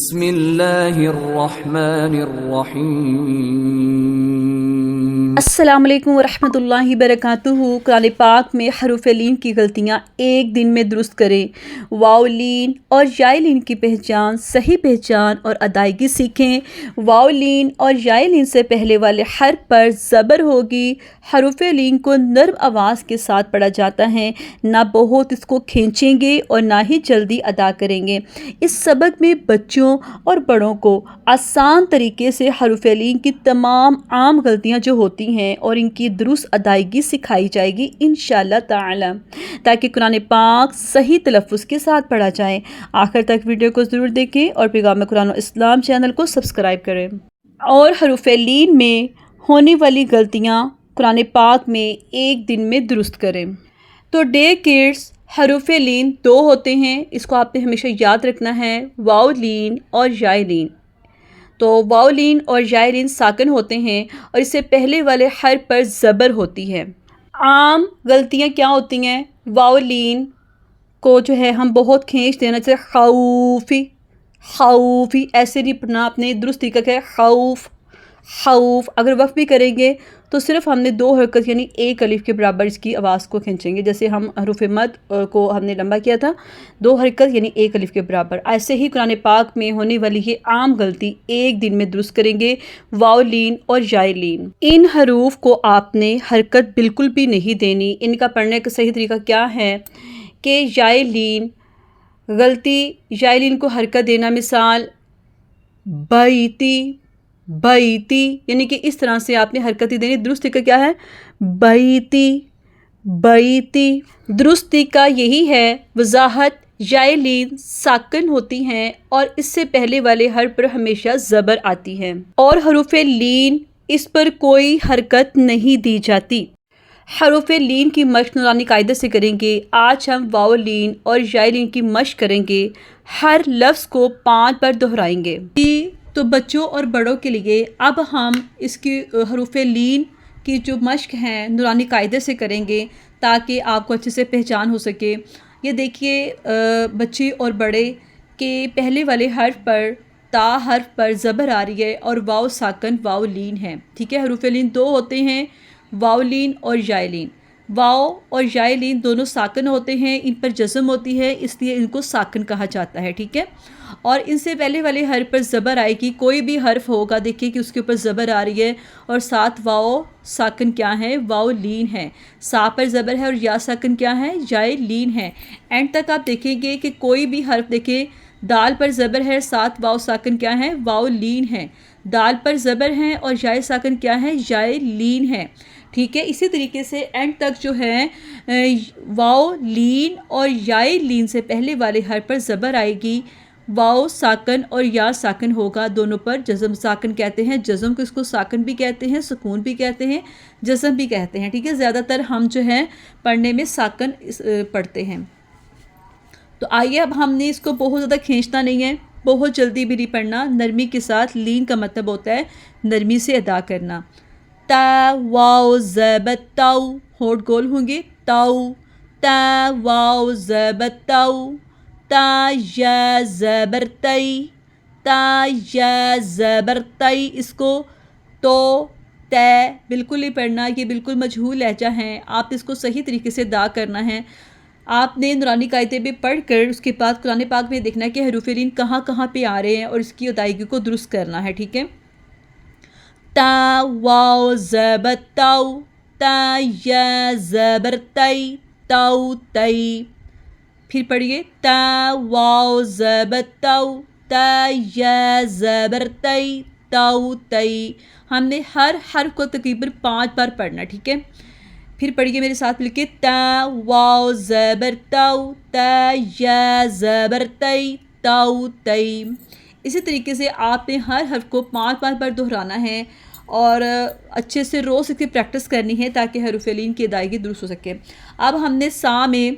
بسم اللہ الرحمن الرحیم۔ السلام علیکم ورحمۃ اللہ وبرکاتہ۔ قرآن پاک میں حروف لین کی غلطیاں ایک دن میں درست کریں۔ واو لین اور یائے لین کی پہچان، صحیح پہچان اور ادائیگی سیکھیں۔ واو لین اور یائے لین سے پہلے والے حرف پر زبر ہوگی۔ حروف لین کو نرم آواز کے ساتھ پڑھا جاتا ہے، نہ بہت اس کو کھینچیں گے اور نہ ہی جلدی ادا کریں گے۔ اس سبق میں بچوں اور بڑوں کو آسان طریقے سے حروف لین کی تمام عام غلطیاں جو ہوتی ہیں اور ان کی درست ادائیگی سکھائی جائے گی انشاءاللہ تعالی، تاکہ قرآن پاک صحیح تلفظ کے ساتھ پڑھا جائے۔ آخر تک ویڈیو کو ضرور دیکھیں اور پیغام قرآن و اسلام چینل کو سبسکرائب کریں اور حروف لین میں ہونے والی غلطیاں قرآن پاک میں ایک دن میں درست کریں۔ تو ڈے کڈس، حروف لین دو ہوتے ہیں، اس کو آپ نے ہمیشہ یاد رکھنا ہے، واو لین اور یائے لین۔ تو واو لین اور یائے لین ساکن ہوتے ہیں اور اس سے پہلے والے حرف پر زبر ہوتی ہے۔ عام غلطیاں کیا ہوتی ہیں؟ واو لین کو جو ہے ہم بہت کھینچ دینا، جیسے خوفی، خوفی ایسے نہیں پڑھنا، اپنے درست طریقہ کا ہے خوف، خوف۔ اگر وقف بھی کریں گے تو صرف ہم نے دو حرکت یعنی ایک الف کے برابر اس کی آواز کو کھینچیں گے، جیسے ہم حروف مد کو ہم نے لمبا کیا تھا، دو حرکت یعنی ایک الف کے برابر۔ ایسے ہی قرآن پاک میں ہونے والی یہ عام غلطی ایک دن میں درست کریں گے، واو لین اور یائے لین۔ ان حروف کو آپ نے حرکت بالکل بھی نہیں دینی۔ ان کا پڑھنے کا صحیح طریقہ کیا ہے کہ یائے لین غلطی، یائے لین کو حرکت دینا، مثال بیتی، بیتی، یعنی کہ اس طرح سے آپ نے حرکتیں دینی۔ درست طریقہ کیا ہے؟ بیتی، بیتی۔ درست طریقہ یہی ہے۔ وضاحت: یائے لین ساکن ہوتی ہیں اور اس سے پہلے والے حرف پر ہمیشہ زبر آتی ہے، اور حروف لین اس پر کوئی حرکت نہیں دی جاتی۔ حروف لین کی مشق نورانی قاعدے سے کریں گے۔ آج ہم واو لین اور یائے لین کی مشق کریں گے، ہر لفظ کو 5 بار دہرائیں گے۔ تو بچوں اور بڑوں کے لیے اب ہم اس کی حروف لین کی جو مشق ہیں نورانی قاعدے سے کریں گے تاکہ آپ کو اچھے سے پہچان ہو سکے۔ یہ دیکھیے بچے اور بڑے کے پہلے والے حرف پر، تا حرف پر زبر آ رہی ہے اور واو ساکن واو لین ہے، ٹھیک ہے۔ حروف لین دو ہوتے ہیں، واو لین اور یائے لین۔ واو اور یائے لین دونوں ساکن ہوتے ہیں، ان پر جزم ہوتی ہے، اس لیے ان کو ساکن کہا جاتا ہے، ٹھیک ہے۔ اور ان سے پہلے والے حرف پر زبر آئے گی، کوئی بھی حرف ہوگا دیکھیے کہ اس کے اوپر زبر آ رہی ہے اور ساتھ واو ساکن کیا ہے؟ واو لین ہے۔ سا پر زبر ہے اور یا ساکن کیا ہے؟ یائے لین ہے۔ اینڈ تک آپ دیکھیں گے کہ کوئی بھی حرف دیکھیں، دال پر زبر ہے، ساتھ واو ساکن کیا ہے؟ واو لین ہے۔ دال پر زبر ہے اور یائے ساکن کیا ہے؟ یائے لین ہے، ٹھیک ہے۔ اسی طریقے سے اینڈ تک جو ہے واو لین اور یائے لین سے پہلے والے حرف پر زبر آئے گی، واو ساکن اور یا ساکن ہوگا، دونوں پر جزم ساکن کہتے ہیں۔ جزم کو اس کو ساکن بھی کہتے ہیں، سکون بھی کہتے ہیں، جزم بھی کہتے ہیں، ٹھیک ہے۔ زیادہ تر ہم جو ہے پڑھنے میں ساکن پڑھتے ہیں۔ تو آئیے اب ہم نے اس کو بہت زیادہ کھینچنا نہیں ہے، بہت جلدی بھی نہیں پڑھنا، نرمی کے ساتھ۔ لین کا مطلب ہوتا ہے نرمی سے ادا کرنا۔ تا واو زبر تاؤ، ہونٹ گول ہوں گے، تاؤ، تا واو زبر تاؤ، تا یا زبر تئی، تا یا زبر تئی۔ اس کو تو تے بالکل نہیں پڑھنا، یہ بالکل مجہول لہجہ ہیں، آپ اس کو صحیح طریقے سے ادا کرنا ہے۔ آپ نے نورانی قاعدے پہ پڑھ کر اس کے بعد قرآن پاک میں دیکھنا ہے کہ حروف لین کہاں کہاں پہ آ رہے ہیں اور اس کی ادائیگی کو درست کرنا ہے، ٹھیک ہے۔ تا واو زبر تاؤ، تا یا زبر تئی، تاؤ تئی۔ پھر پڑھیے تا واو زبر تاؤ، تا یا زبر تئی، تاؤ تئی۔ ہم نے ہر حرف کو تقریباً 5 بار پڑھنا، ٹھیک ہے۔ پھر پڑھیے میرے ساتھ مل کے، تا واو زبر تاؤ، تا یا زبر تئی، تاؤ تئی۔ اسی طریقے سے آپ نے ہر حرف کو 5 بار دہرانا ہے اور اچھے سے روز اس کی پریکٹس کرنی ہے تاکہ حروف لین کی ادائیگی درست ہو سکے۔ اب ہم نے سا میں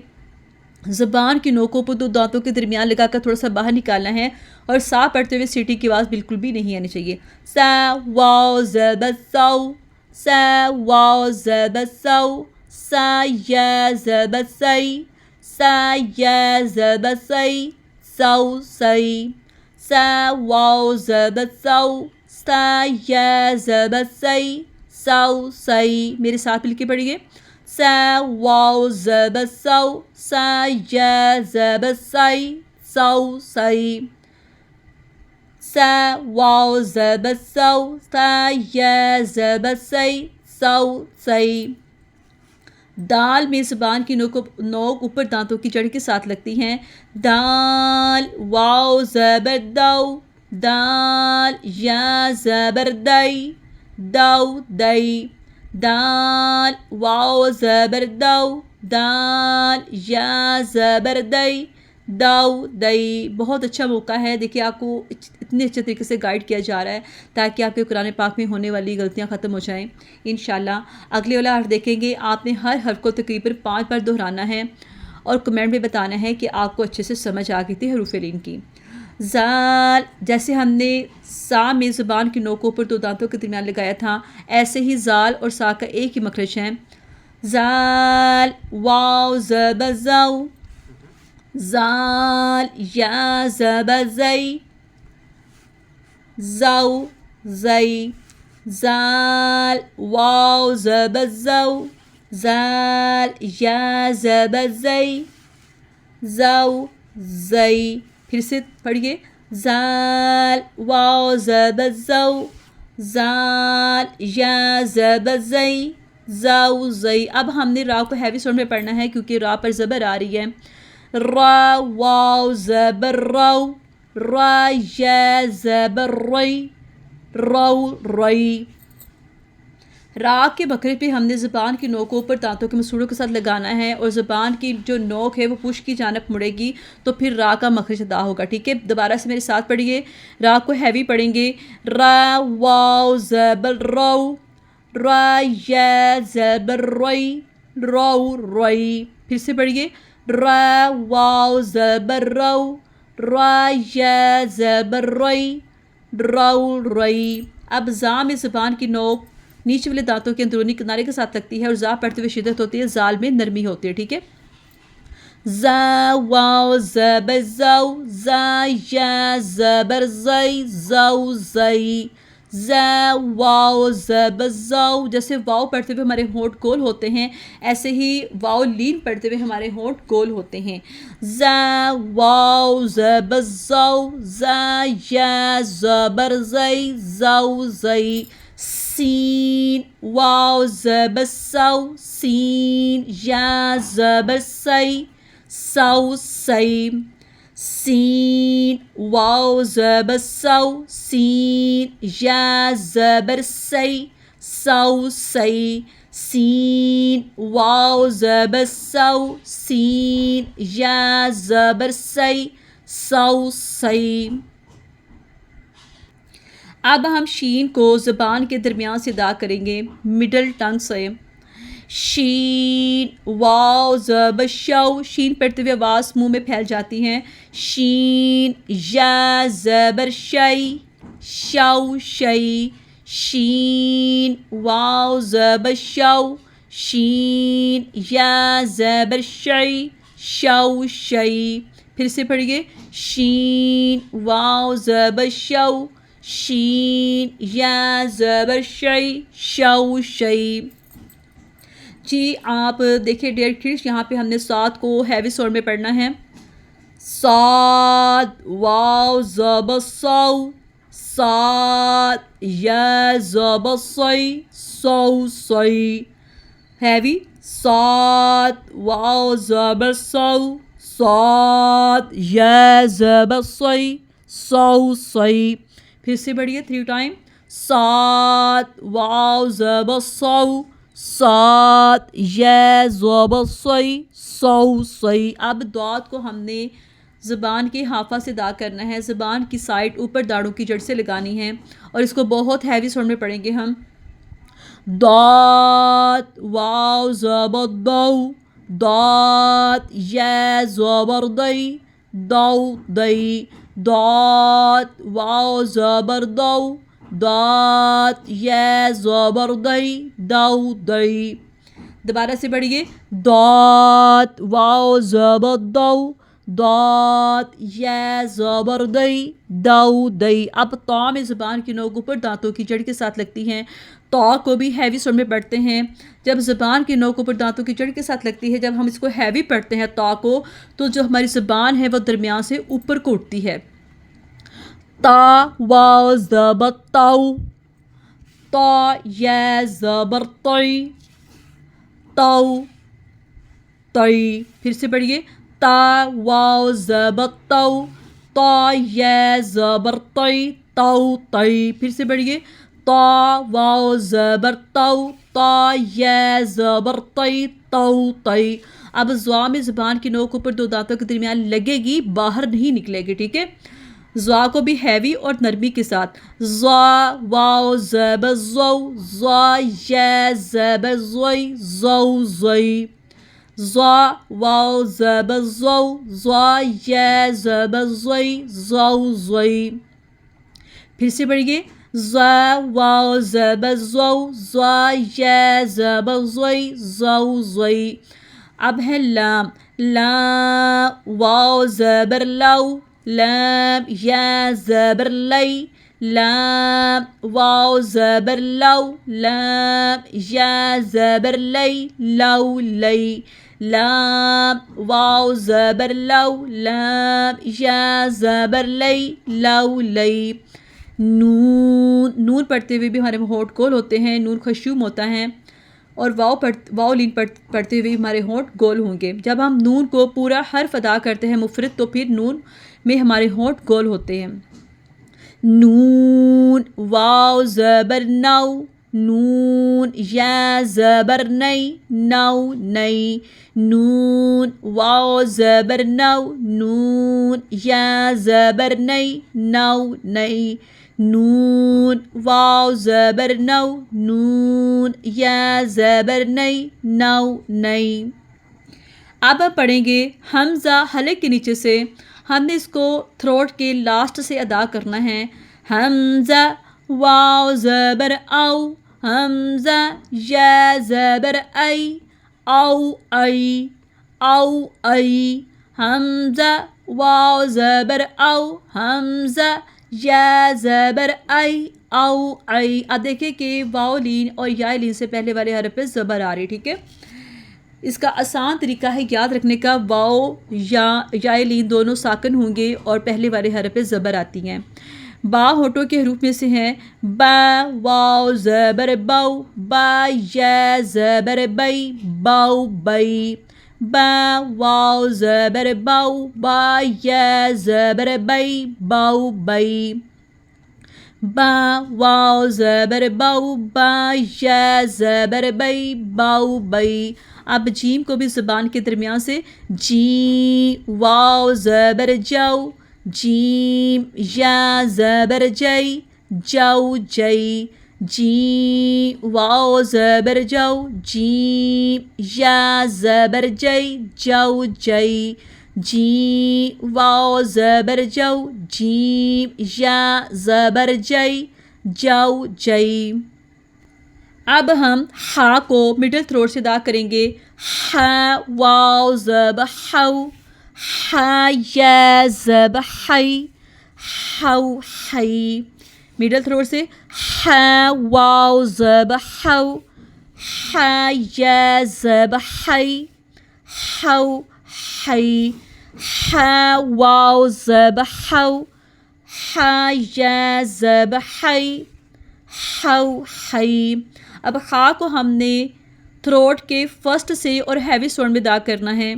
زبان کی نوکوں پر 2 دانتوں کے درمیان لگا کر تھوڑا سا باہر نکالنا ہے اور سا پڑھتے ہوئے سیٹی کی آواز بالکل بھی نہیں آنی چاہیے۔ سا واو زبر ساؤ، سا واو زبر ساؤ، سا یا زبر سئی، سا یا زبر سئی، سو سئی، سا واو زبر سو سا یا زبر سی سو سی. میرے ساتھ مل کے پڑھیے. سا واو زبر سو سا یا زبر سی سو سی. سا واو زبر سو سا یا زبر سی سو سی. دال میں زبان کی نوک اوپر دانتوں کی جڑ کے ساتھ لگتی ہیں. دال واو زبر دو دال یا زبر دئی دو دئی. دال واو زبر دو دال یا زبر دئی دو دئی. بہت اچھا موقع ہے. دیکھیے آپ کو اتنے اچھے طریقے سے گائیڈ کیا جا رہا ہے تاکہ آپ کے قرآن پاک میں ہونے والی غلطیاں ختم ہو جائیں انشاءاللہ. اگلے والا حرف دیکھیں گے. آپ نے ہر حرف کو تقریباً 5 بار دہرانا ہے اور کمنٹ میں بتانا ہے کہ آپ کو اچھے سے سمجھ آ گئی تھی حروف لین کی. زال جیسے ہم نے سا میں زبان کی نوک اوپر 2 دانتوں کے درمیان لگایا تھا ایسے ہی زال اور سا کا ایک ہی مخرج ہے. زال واو زبر زو زال یا زبر زئی زو زئی. زال واو زبر زو زال یا زبر زئی زو زئی. پھر سے پڑھیے. زال واو زبر زو زال یا زبر زئی زو زئی. اب ہم نے را کو ہیوی ساؤنڈ میں پڑھنا ہے کیونکہ را پر زبر آ رہی ہے. را واو زبر رو را یا زبر ری رو ری. را کے بکرے پہ ہم نے زبان کی نوک کو اوپر دانتوں کے مسوڑوں کے ساتھ لگانا ہے اور زبان کی جو نوک ہے وہ پش کی جانب مڑے گی تو پھر را کا مخرج ادا ہوگا. ٹھیک ہے. دوبارہ سے میرے ساتھ پڑھیے. را کو ہیوی پڑھیں گے. را واو زبر رو را یا زبر ری رو ری. پھر سے پڑھیے. را واو زبر رو را یا زبر ری رو ری. اب زا میں زبان کی نوک نیچے والے دانتوں کے اندرونی کنارے کے ساتھ لگتی ہے اور زا پڑھتے ہوئے شدت ہوتی ہے. زال میں نرمی ہوتی ہے. ٹھیک ہے. زا واو زبر زو زا یا زبر زئی زو زئی. زا واو زبر زو جیسے واو پڑھتے ہوئے ہمارے ہونٹ گول ہوتے ہیں ایسے ہی واو لین پڑھتے ہوئے ہمارے ہونٹ گول ہوتے ہیں. زا واو زبر زو زا یا زبر زئی زو زئی. سین واو زبر سو سین یا زبر سی سو سی. سین واو زبر سو سین یا زبر سی سو سی. سین واو زبر سو سین یا زبر سی سو سی. اب ہم شین کو زبان کے درمیان سے ادا کریں گے مڈل ٹنگ سے. شین واو زبر شو شین پڑھتے ہوئے آواز منہ میں پھیل جاتی ہے. شین یا زبر شئی شو شئی. شین واو زبر شو شین یا زبر شئی شو شئی. پھر سے پڑھیے. شین واو زبر شو شین یا زبر شئی شو شئی. جی آپ دیکھیے ڈیئر کڈس یہاں پہ ہم نے سات کو ہیوی ساؤنڈ میں پڑھنا ہے. سات واو زبر سو سات یا زبر سی سو سی. ہیوی. سات واو زبر سو سات یا زبر سی سو سی. پھر سے بڑھیے 3 ٹائم. سات واو زبر سو سات یا زبر سی سو سی. اب دعات کو ہم نے زبان کے حافہ سے ادا کرنا ہے. زبان کی سائڈ اوپر داڑوں کی جڑ سے لگانی ہے اور اس کو بہت ہیوی ساؤنڈ میں پڑھیں گے ہم. دات واو زبر دو دات یا زبر دئی دو دئی. دات واو زبر دو دات یا زبر دئی دو دئی. دوبارہ سے پڑھیے. دات واو زبر دو دات یا زبر دئی دو دئی. اب تا میں زبان کی نوک اوپر دانتوں کی جڑ کے ساتھ لگتی ہیں. تا کو بھی ہیوی ساؤنڈ میں پڑھتے ہیں. جب زبان کی نوک اوپر دانتوں کی جڑ کے ساتھ لگتی ہے, جب ہم اس کو ہیوی پڑھتے ہیں تا کو, تو جو ہماری زبان ہے وہ درمیان سے اوپر کو اٹھتی ہے. تا واو زبر تو, تا یا زبر طی تو طی. پھر سے پڑھیے, تا واو زبر تو, تا یا زبر طی تو طی. پھر سے پڑھیے, تا واو زبر تو, تا یا زبر طی تو طی. اب زوا میں زبان کی نوک اوپر دو دانتوں کے درمیان لگے گی, باہر نہیں نکلے گی, ٹھیک ہے. زوا کو بھی ہیوی اور نرمی کے ساتھ. زوا واو زبر زو, زوا یا زبر زوی زو زوی. زوا واو زبر زو, زوا یا زبر زوی زو زوی. پھر سے پڑھیے, زوا واو زبر زو, زوا یا زبر زوی زو زوی. اب ہے لام. لام واو زبر لو, لام یا زبر لی, لام واو زبر لو, لام یا زبر لی لو لی. لام واو زبر لو, لام یا زبر لی لو لی. نون, نون پڑھتے ہوئے بھی ہمارے ہونٹ گول ہوتے ہیں, نون خشوم ہوتا ہے. اور واو لین پڑھتے ہوئے ہمارے ہونٹ گول ہوں گے. جب ہم نون کو پورا حرف ادا کرتے ہیں مفرد, تو پھر نون میں ہمارے ہونٹ گول ہوتے ہیں. نون واو زبر نو, نون یا زبر نئی نو نئی. نون واو زبر نو, نون یا زبر نئی نو نئی. نون واو زبر نو, نون یا زبر نئی نو نئی. اب پڑھیں گے حمزہ حلق کے نیچے سے. ہم نے اس کو تھروٹ کے لاسٹ سے ادا کرنا ہے. حمزہ واو زبر او, حمزہ یا زبر ای او ای او ای. حمزہ واو زبر او, حمزہ یا زبر ای او ای. اب دیکھیں کہ واو لین اور یا لین سے پہلے والے حرف پہ زبر آ رہی, ٹھیک ہے. اس کا آسان طریقہ ہے یاد رکھنے کا. واو یا لین دونوں ساکن ہوں گے اور پہلے والے حرف پہ زبر آتی ہیں. با ہونٹوں کے حروف میں سے ہیں. با واو زبر بو, با یا زبر بئی بو بئی. با واو زبر بو, با یا زبر بئی بو بئی. با واو زبر بو, با یا زبر بئی بو بئی. اب جیم کو بھی زبان کے درمیان سے جی واو زبر جو, جیم یا زبر جئی جو جئی. جی واو زبر جو, جیم یا زبر جئی جو جئی. جی واو زبر جو, جیم یا زبر جئی جو جئی. اب ہم ہا کو مڈل تھروٹ سے ادا کریں گے. ہا واو زبر ہو, ہا یا زبر ہی ہو ہی. مڈل تھروٹ سے ہا واو زبر ہو, ہا یا زبر ہی ہو ہی. ہا واو زبر ہو, ہا یا زبر ہی ہو ہی. اب خا کو ہم نے تھروٹ کے فرسٹ سے اور ہیوی ساؤنڈ میں ادا کرنا ہے.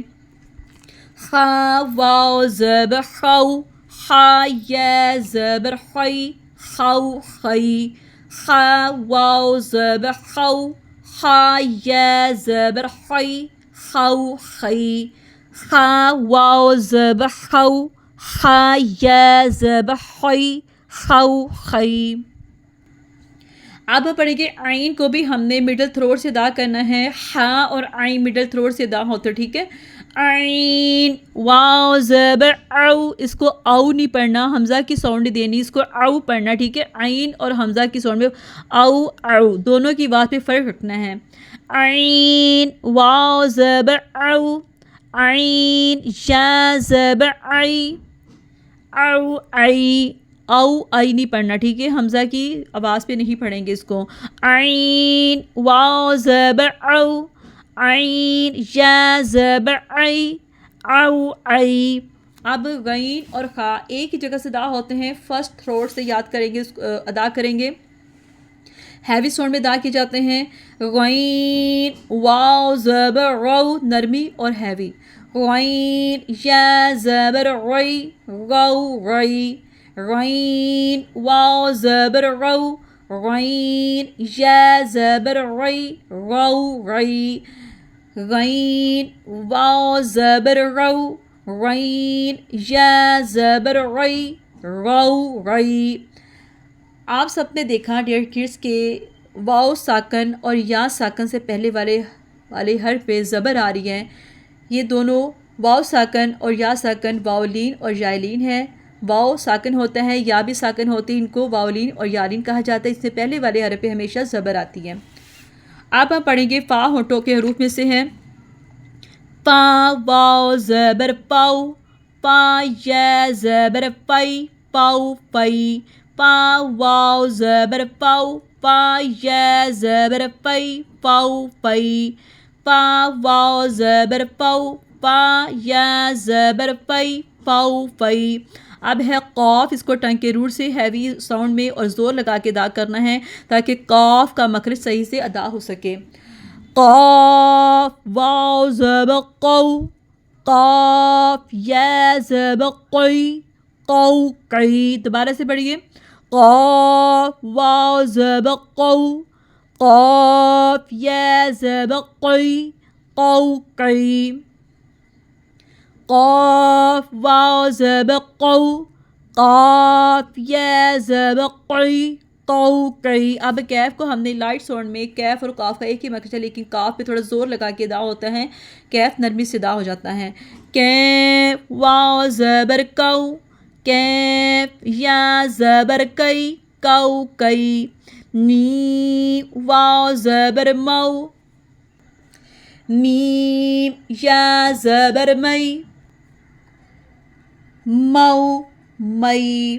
خا واو زبر خو, خا یا زبر خی خو خی. خا واو زبر خو, خا یا زبر خی خو خی. خا واو زبر خو, خا یا زبر خی خو خی. اب پڑھیں گے عین کو بھی ہم نے مڈل تھروٹ سے ادا کرنا ہے. ہاں اور عین مڈل تھروٹ سے ادا ہوتا ہے, ٹھیک ہے. عین واو زبر او, اس کو او نہیں پڑھنا, حمزہ کی ساؤنڈ دینی, اس کو او پڑھنا, ٹھیک ہے. عین اور حمزہ کی ساؤنڈ میں او او دونوں کی آواز پہ فرق رکھنا ہے. عین واو زبر او, عین یا زبر عی او عی او عی نہیں پڑھنا ٹھیک ہے، حمزہ کی آواز پہ نہیں پڑھیں گے اس کو. عین واو زبر او عین یا زبر عی او عی. اب غین اور خا ایک ہی جگہ سے ادا ہوتے ہیں، فرسٹ تھروٹ سے یاد کریں گے، ادا کریں گے. ہیوی ساؤنڈ میں ادا کیے جاتے ہیں. غین واو زبر رو نرمی اور ہیوی. غین یا زبر غی غو غی. غین واو زبر رو غین یا زبر غی غو غی. غین واو زبر رو غین یا زبر غی غو غی. آپ سب نے دیکھا ڈیئر کڈس کے واو ساکن اور یا ساکن سے پہلے والے حرف پہ زبر آ رہی ہیں. یہ دونوں واو ساکن اور یا ساکن واولین اور یائلین ہے. واو ساکن ہوتا ہے، یا بھی ساکن ہوتی ہے، ان کو واولین اور یالین کہا جاتا ہے. اس سے پہلے والے حرف پہ ہمیشہ زبر آتی ہے. اب ہم پڑھیں گے فا ہونٹوں کے حروف میں سے ہیں. پا واو زبر پاؤ پا یا زبر پئی پاؤ پئی. پا واو زبر پاؤ پا یا زبر پئی پاؤ پئی. پا واو زبر پاؤ پا یا زبر پئی پاؤ پئی. اب ہے قاف، اس کو ٹنگ کے روٹ سے ہیوی ساؤنڈ میں اور زور لگا کے ادا کرنا ہے تاکہ قاف کا مخرج صحیح سے ادا ہو سکے. قاف واو زبر قو قاف یا زبر قی قو قی. دوبارہ سے پڑھیے. قاف واو زبر قو قاف یا زبر قی قو قی. قاف واو زبر قو قاف یا زبر قی قو قی. اب کیف کو ہم نے لائٹ ساؤنڈ میں کیف اور قاف کا ایک ہی مخرج ہے، لیکن قاف پہ تھوڑا زور لگا کے ادا ہوتا ہے. کیف نرمی سے ادا ہو جاتا ہے. کیف واو زبر کو کیف یا زبر کئی کو کئی. میم واو زبر مو میم یا زبر مئی مو مئی.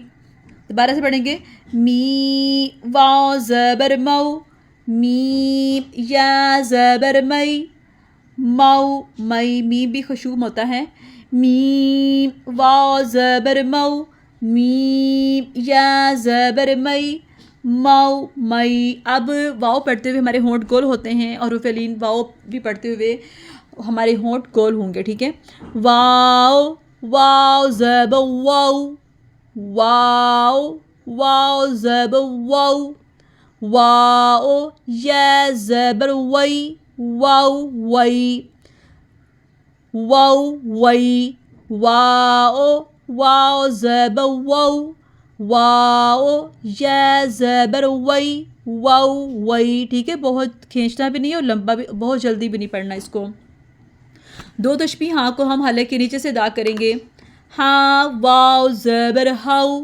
دوبارہ سے پڑھیں گے. می واو زبر مو میم یا زبر مئی مو مئی. میم بھی خشوم ہوتا ہے. میم واو زبر مو میم یا زبر مئی مو مئی. اب واو پڑھتے ہوئے ہمارے ہونٹ گول ہوتے ہیں اور حروف لین واو بھی پڑھتے ہوئے ہمارے ہونٹ گول ہوں گے. ٹھیک ہے. واو واو زبر واو واو واو زبر واو واو یا زبر وی واو وی واو وی. واو واو زبر واو واو یا زبر وی واو وی. ٹھیک ہے. بہت کھینچنا بھی نہیں اور لمبا بھی، بہت جلدی بھی نہیں پڑھنا اس کو. دو تشبیہ ہاں کو ہم حلق کے نیچے سے ادا کریں گے. ہاں واو زبر ہو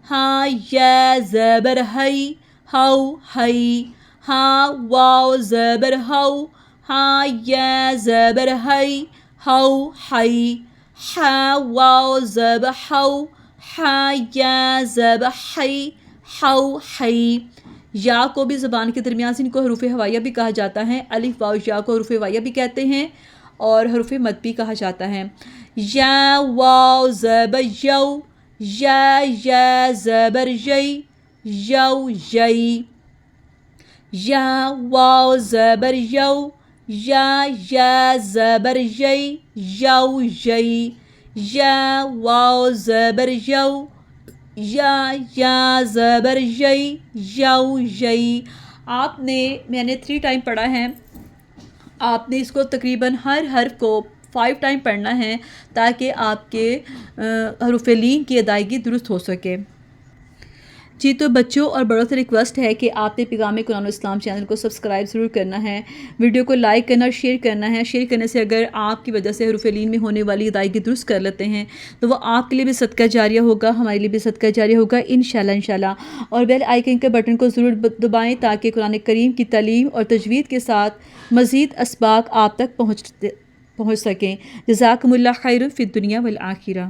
ہاں یا زبر ہئی ہو ہئی. ہاں واو زبر ہو ہاں یا زبر ہئی ہو ہئی. ہاں واو زبر ہو ہاں یا زبر ہئی ہو ہئی. یا کو بھی زبان کے درمیان سے ان کو حروف ہوائیہ بھی کہا جاتا ہے. الف واو یا کو حروف ہوائیہ بھی کہتے ہیں اور حروف مد بھی کہا جاتا ہے. یا واو زبر یو یا زبر یئی یو یئی. یا واو زبر یو یا زبر یئی یو یئی. یا واو زبر یو یا زبر یئی یو یئی. میں نے 3 ٹائم پڑھا ہے. آپ نے اس کو تقریباً ہر حرف کو 5 ٹائم پڑھنا ہے تاکہ آپ کے حروف لین کی ادائیگی درست ہو سکے. جی تو بچوں اور بڑوں سے ریکویسٹ ہے کہ آپ نے پیغام قرآن و اسلام چینل کو سبسکرائب ضرور کرنا ہے، ویڈیو کو لائک کرنا اور شیئر کرنا ہے. شیئر کرنے سے اگر آپ کی وجہ سے حروف لین میں ہونے والی ادائیگی درست کر لیتے ہیں تو وہ آپ کے لیے بھی صدقہ جاریہ ہوگا، ہمارے لیے بھی صدقہ جاریہ ہوگا انشاءاللہ. اور بیل آئیکن کے بٹن کو ضرور دبائیں تاکہ قرآن کریم کی تعلیم اور تجوید کے ساتھ مزید اسباق آپ تک پہنچ سکیں۔ جزاکم اللہ خیر فی الدنیا والآخرہ۔